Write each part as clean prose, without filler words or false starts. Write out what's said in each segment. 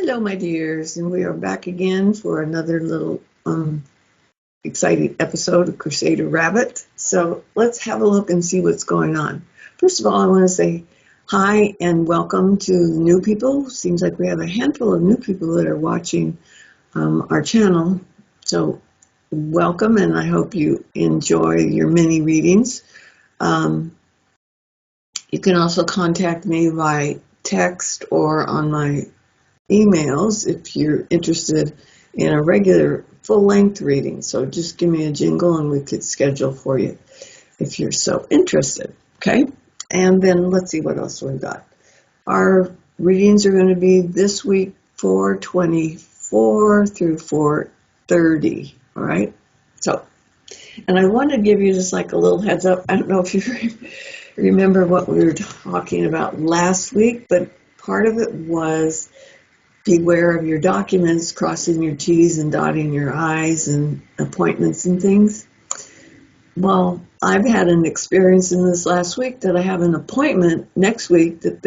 Hello, my dears, and we are back again for another little exciting episode of Crusader Rabbit. So let's have a look and see what's going on. First of all, I want to say hi and welcome to the new people. Seems like we have a handful of new people that are watching our channel. So welcome, and I hope you enjoy your mini readings. You can also contact me by text or on my emails if you're interested in a regular full-length reading. So just give me a jingle and we could schedule for you if you're so interested. Okay, and then let's see what else we've got. Our readings are going to be this week 4/24 through 4/30. All right, so, and I want to give you just like a little heads up. I don't know if you remember what we were talking about last week, but part of it was beware of your documents, crossing your T's and dotting your I's and appointments and things. Well, I've had an experience in this last week that I have an appointment next week that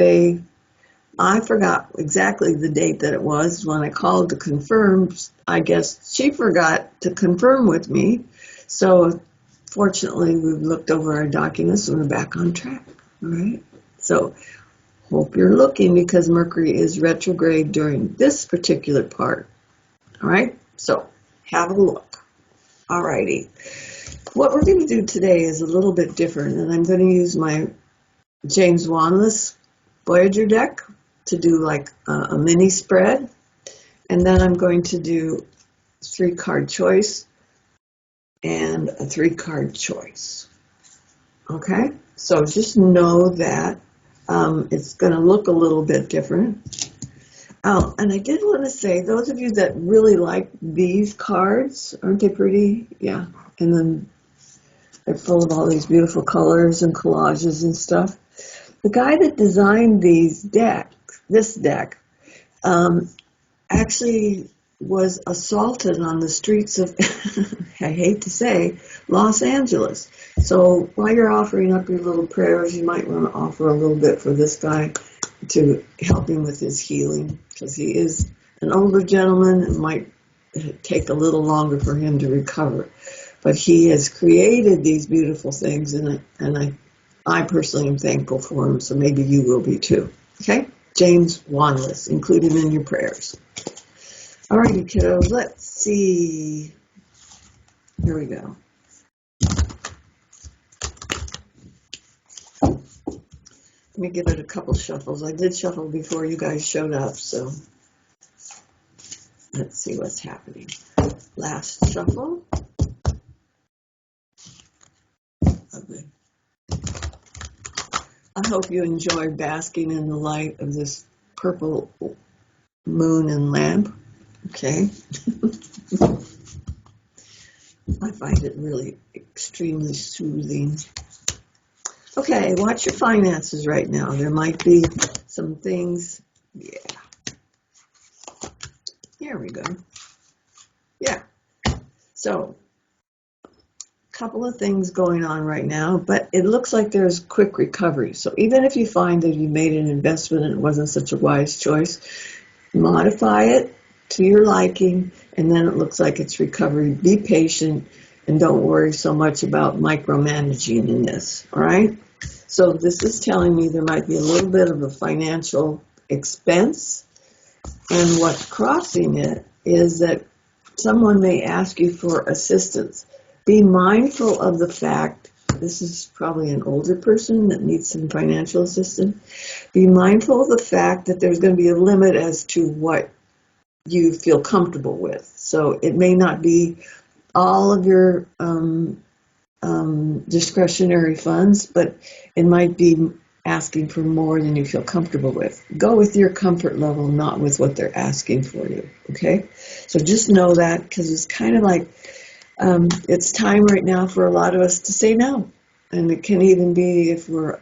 I forgot exactly the date that it was when I called to confirm. I guess she forgot to confirm with me. So fortunately, we've looked over our documents and we're back on track. All right. So hope you're looking because Mercury is retrograde during this particular part. All right, so have a look. All righty. What we're going to do today is a little bit different, and I'm going to use my James Wanless Voyager deck to do like a mini spread, and then I'm going to do 3-card choice and a 3-card choice. Okay, so just know that it's going to look a little bit different. Oh, and I did want to say, those of you that really like these cards, aren't they pretty? Yeah. And then they're full of all these beautiful colors and collages and stuff. The guy that designed this deck, actually was assaulted on the streets of, I hate to say, Los Angeles. So while you're offering up your little prayers, you might want to offer a little bit for this guy to help him with his healing, because he is an older gentleman and might take a little longer for him to recover. But he has created these beautiful things, and I personally am thankful for him, so maybe you will be too. Okay? James Wanless, include him in your prayers. All righty, kiddos, let's see. Here we go. Let me give it a couple shuffles. I did shuffle before you guys showed up, so let's see what's happening. Last shuffle. Lovely. I hope you enjoy basking in the light of this purple moon and lamp. Okay. I find it really extremely soothing. Okay, watch your finances right now. There might be some things. Yeah. Here we go. Yeah. So, a couple of things going on right now, but it looks like there's quick recovery. So even if you find that you made an investment and it wasn't such a wise choice, modify it to your liking, and then it looks like it's recovery. Be patient and don't worry so much about micromanaging in this, all right? So this is telling me there might be a little bit of a financial expense, and what's crossing it is that someone may ask you for assistance. Be mindful of the fact, this is probably an older person that needs some financial assistance. Be mindful of the fact that there's going to be a limit as to what you feel comfortable with. So it may not be all of your discretionary funds, but it might be asking for more than you feel comfortable with. Go with your comfort level, not with what they're asking for you, okay? So just know that, because it's kind of like it's time right now for a lot of us to say no. And it can even be if we're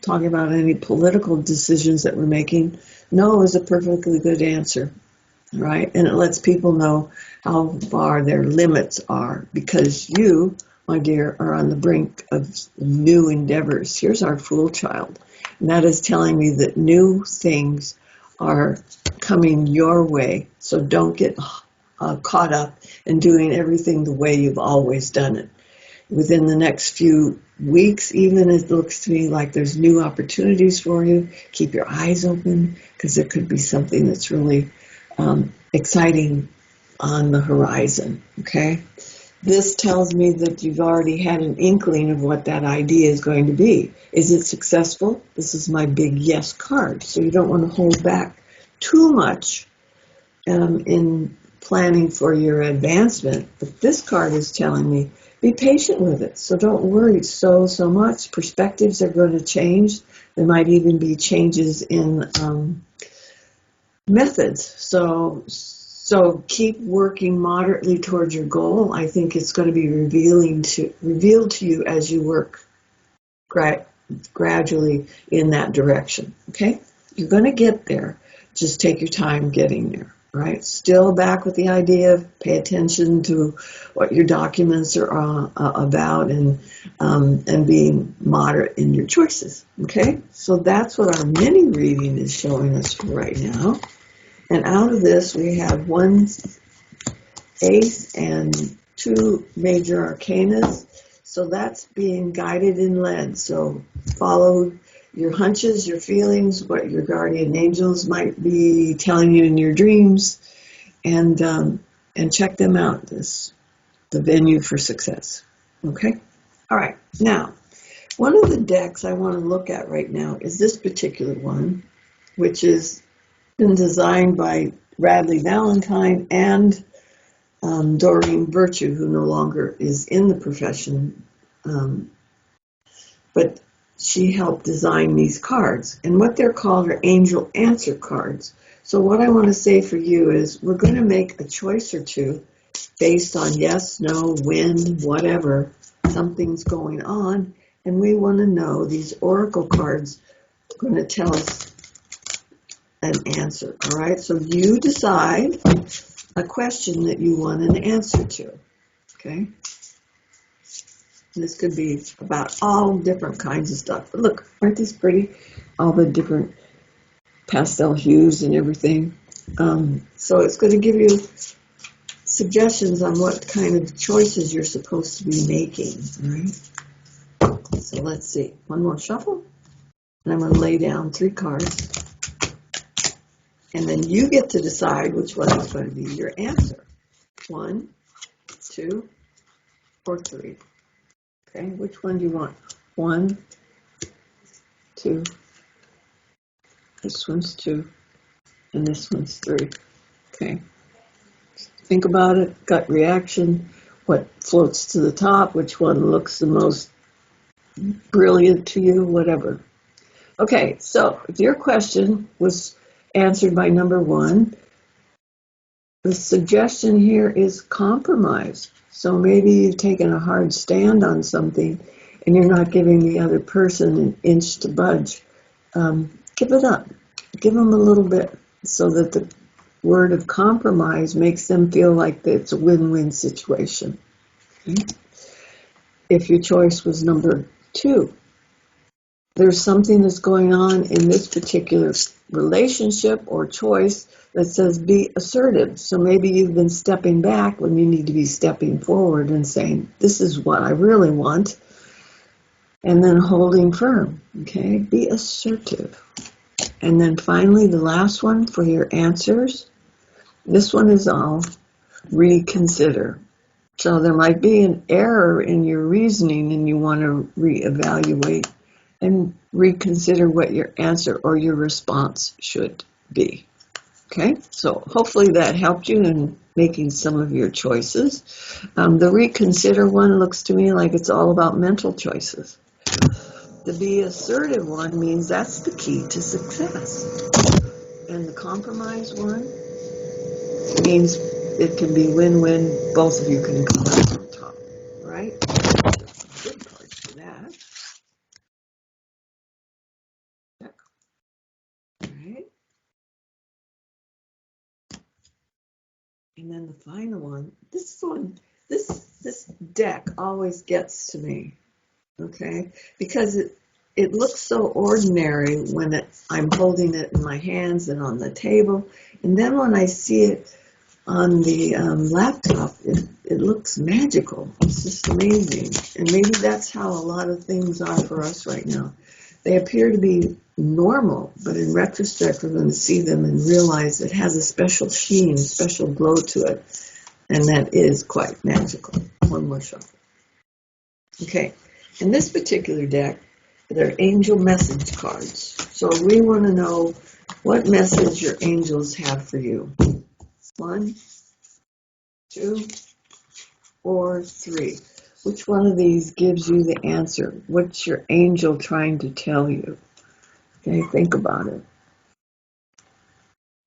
talking about any political decisions that we're making, no is a perfectly good answer. Right? And it lets people know how far their limits are, because you, my dear, are on the brink of new endeavors. Here's our Fool child. And that is telling me that new things are coming your way. So don't get caught up in doing everything the way you've always done it. Within the next few weeks, even, it looks to me like there's new opportunities for you. Keep your eyes open, because there could be something that's really exciting on the horizon, okay? This tells me that you've already had an inkling of what that idea is going to be. Is it successful? This is my big yes card. So you don't want to hold back too much in planning for your advancement. But this card is telling me, be patient with it. So don't worry so much. Perspectives are going to change. There might even be changes in methods. So keep working moderately towards your goal. I think it's going to be revealed to you as you work gradually in that direction. Okay? You're going to get there. Just take your time getting there. Right? Still back with the idea of pay attention to what your documents are about, and being moderate in your choices. Okay? So that's what our mini reading is showing us right now. And out of this, we have one ace and two major arcanas. So that's being guided and led. So follow your hunches, your feelings, what your guardian angels might be telling you in your dreams, and check them out. This the venue for success. Okay? All right. Now, one of the decks I want to look at right now is this particular one, which is been designed by Radley Valentine and Doreen Virtue, who no longer is in the profession, but she helped design these cards. And what they're called are angel answer cards. So what I want to say for you is we're going to make a choice or two based on yes, no, when, whatever, something's going on. And we want to know, these oracle cards are going to tell us an answer, all right? So you decide a question that you want an answer to, okay? This could be about all different kinds of stuff. But look, aren't these pretty? All the different pastel hues and everything. So it's going to give you suggestions on what kind of choices you're supposed to be making, all right? So let's see. One more shuffle. And I'm going to lay down 3 cards. And then you get to decide which one is going to be your answer. 1, 2, or 3. Okay, which one do you want? 1, 2, this one's 2, and this one's 3. Okay. Think about it, gut reaction, what floats to the top, which one looks the most brilliant to you, whatever. Okay, so if your question was answered by number 1, the suggestion here is compromise. So maybe you've taken a hard stand on something and you're not giving the other person an inch to budge. Give it up. Give them a little bit so that the word of compromise makes them feel like it's a win-win situation. Okay? If your choice was number 2, there's something that's going on in this particular relationship or choice that says be assertive. So maybe you've been stepping back when you need to be stepping forward and saying, this is what I really want, and then holding firm. Okay, be assertive. And then finally, the last one for your answers. This one is all reconsider. So there might be an error in your reasoning and you want to reevaluate and reconsider what your answer or your response should be. Okay, so hopefully that helped you in making some of your choices. The reconsider one looks to me like it's all about mental choices. The be assertive one means that's the key to success. And the compromise one means it can be win-win. Both of you can come out on top, right? Good cards for that. All right. And then the final one, this deck always gets to me, okay? Because it looks so ordinary when I'm holding it in my hands and on the table. And then when I see it on the laptop, it looks magical. It's just amazing. And maybe that's how a lot of things are for us right now. They appear to be normal, but in retrospect, we're going to see them and realize it has a special sheen, a special glow to it. And that is quite magical. One more shuffle. Okay, in this particular deck, they're angel message cards. So we want to know what message your angels have for you. 1, 2, or 3. Which one of these gives you the answer? What's your angel trying to tell you? Okay, think about it.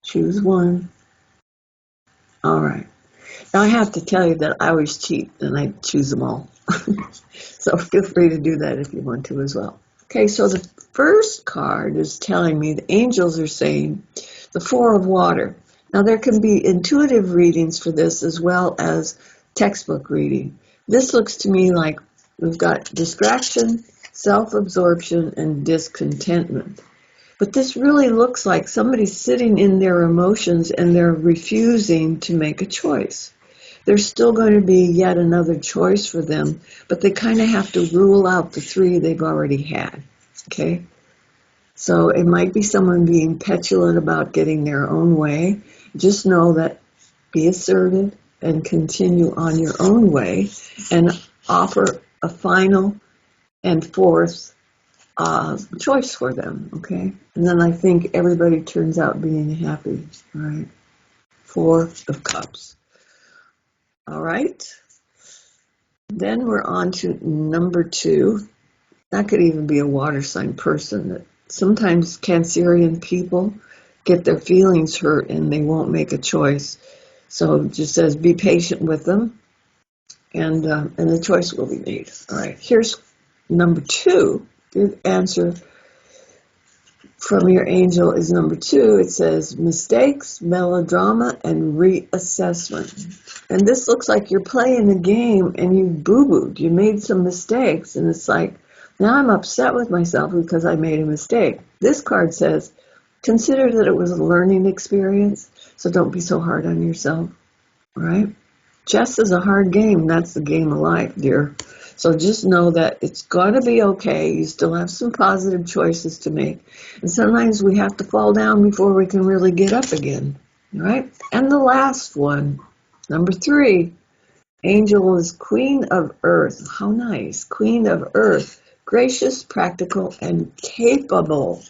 Choose one. All right. Now I have to tell you that I always cheat and I choose them all. So feel free to do that if you want to as well. Okay, so the first card is telling me the angels are saying the 4 of water. Now there can be intuitive readings for this as well as textbook reading. This looks to me like we've got distraction, self-absorption, and discontentment. But this really looks like somebody's sitting in their emotions and they're refusing to make a choice. There's still going to be yet another choice for them, but they kind of have to rule out the 3 they've already had, okay? So it might be someone being petulant about getting their own way. Just know that be assertive and continue on your own way and offer a final and 4th choice for them, okay? And then I think everybody turns out being happy, all right? 4 of Cups. All right. Then we're on to number 2. That could even be a water sign person. That sometimes Cancerian people get their feelings hurt and they won't make a choice. So it just says be patient with them, and the choice will be made. All right. Here's number 2. The answer from your angel is number 2. It says mistakes, melodrama, and reassessment. And this looks like you're playing a game and you boo-booed. You made some mistakes, and it's like, now I'm upset with myself because I made a mistake. This card says, consider that it was a learning experience, so don't be so hard on yourself, all right? Chess is a hard game. That's the game of life, dear. So just know that it's going to be okay. You still have some positive choices to make. And sometimes we have to fall down before we can really get up again, all right? And the last one, number 3, angel is Queen of Earth. How nice. Queen of Earth. Gracious, practical, and capable.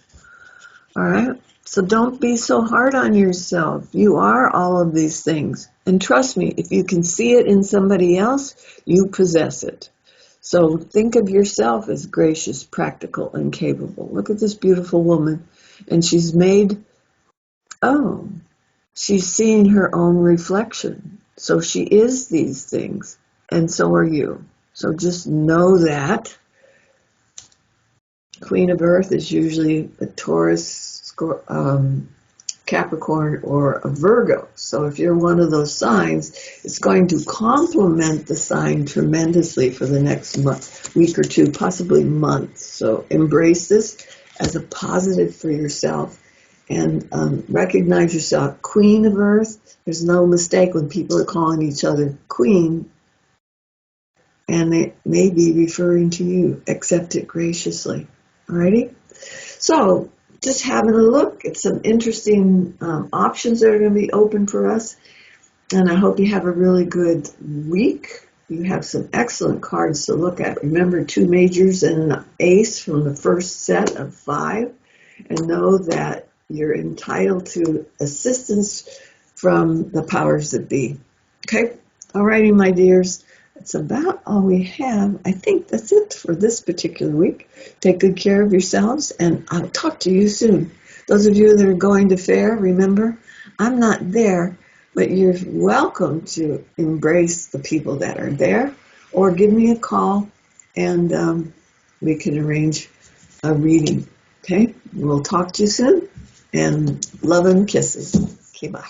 All right? So don't be so hard on yourself. You are all of these things. And trust me, if you can see it in somebody else, you possess it. So think of yourself as gracious, practical, and capable. Look at this beautiful woman. And she's seeing her own reflection. So she is these things, and so are you. So just know that. Queen of Earth is usually a Taurus, Capricorn, or a Virgo. So if you're one of those signs, it's going to complement the sign tremendously for the next week or 2, possibly month. So embrace this as a positive for yourself. And recognize yourself, Queen of Earth. There's no mistake when people are calling each other Queen, and they may be referring to you. Accept it graciously. Alrighty? So, just having a look at some interesting options that are going to be open for us. And I hope you have a really good week. You have some excellent cards to look at. Remember, 2 majors and an ace from the first set of 5. And know that you're entitled to assistance from the powers that be. Okay? Alrighty, my dears. That's about all we have. I think that's it for this particular week. Take good care of yourselves, and I'll talk to you soon. Those of you that are going to fair, remember, I'm not there, but you're welcome to embrace the people that are there, or give me a call, and we can arrange a reading. Okay? We'll talk to you soon. And love and kisses. Okay, bye.